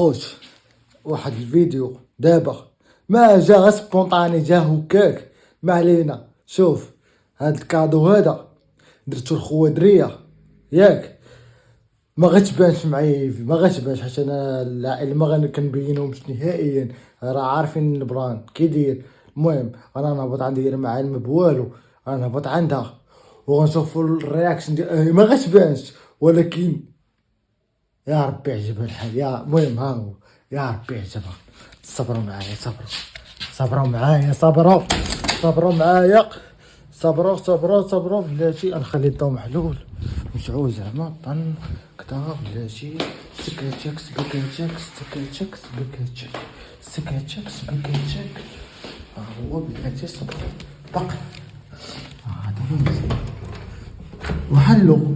خوش واحد الفيديو دابا ما جا غير سبونطاني، جا هكاك. ما علينا. شوف هاد الكادو هذا درتو لخويا دريه ياك، ما غتبانش معايا، ما غتبانش حيت انا العائله ما كنبينهمش نهائيا، راه عارفين البران كي داير. المهم انا نهبط عندي ما علم بوالو، انا نهبط عندها وغنشوفوا الرياكشن ديال ما غتبانش، ولكن يا ربي عجبها الحال. يا المهم ها هو، يا ربي عجبها. صبروا معايا، صبروا معايا، صبروا معايا، صبروا بلاتي. نخلي الضو محلول مشعول زعما طن كدا بلاتي. سكاتك ها هو بلاتي. صبر بق هذا هو مزيان وحلو.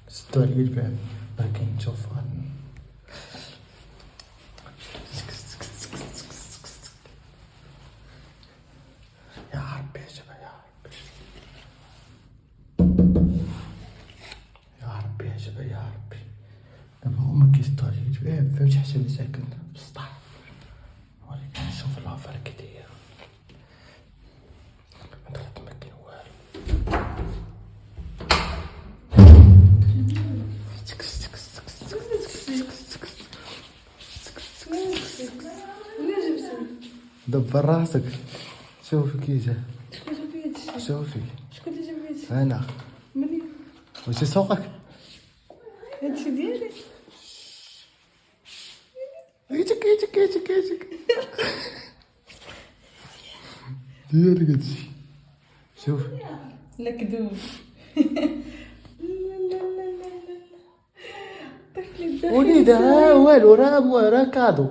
ستو عليا الباب باقي نشوف. يا ربي عجبها، يا ربي عجبها، يا ربي. دابا هما كيستو عليا الباب، فهمتي، حتى انا ساكن في السطح، ولكن نشوف الافار كي دايره. دخلت ما كاين والو. دبر راسك، شوفي كي جا. شوفي شكون اللي جاب هادشي؟ انا. منين؟ واش سوقك؟ هادشي ديالي. يجيك ديالك هادشي. شوف لا كذوب. لا وليد ها والو، راه كادو.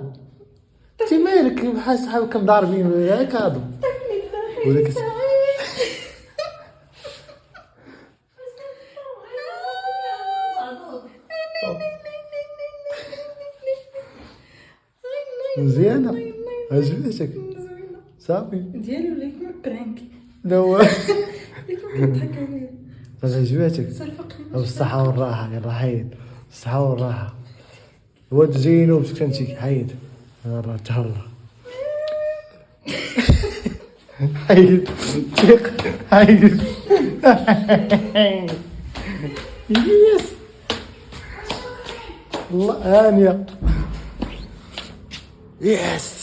انتي مالك بحال صحابك مضاربين؟ راه كادو ولكن مزيانة، عجبتك صافي ديالي ولا كيما برانك؟ لا هو كيضحك عليا. عجبتك. صافي بالصحة والراحة، يلا حيد الصحة والراحة. الواد زينو باش كنتي حيد راه تهلا. حيد حيد يس الله هانية. يس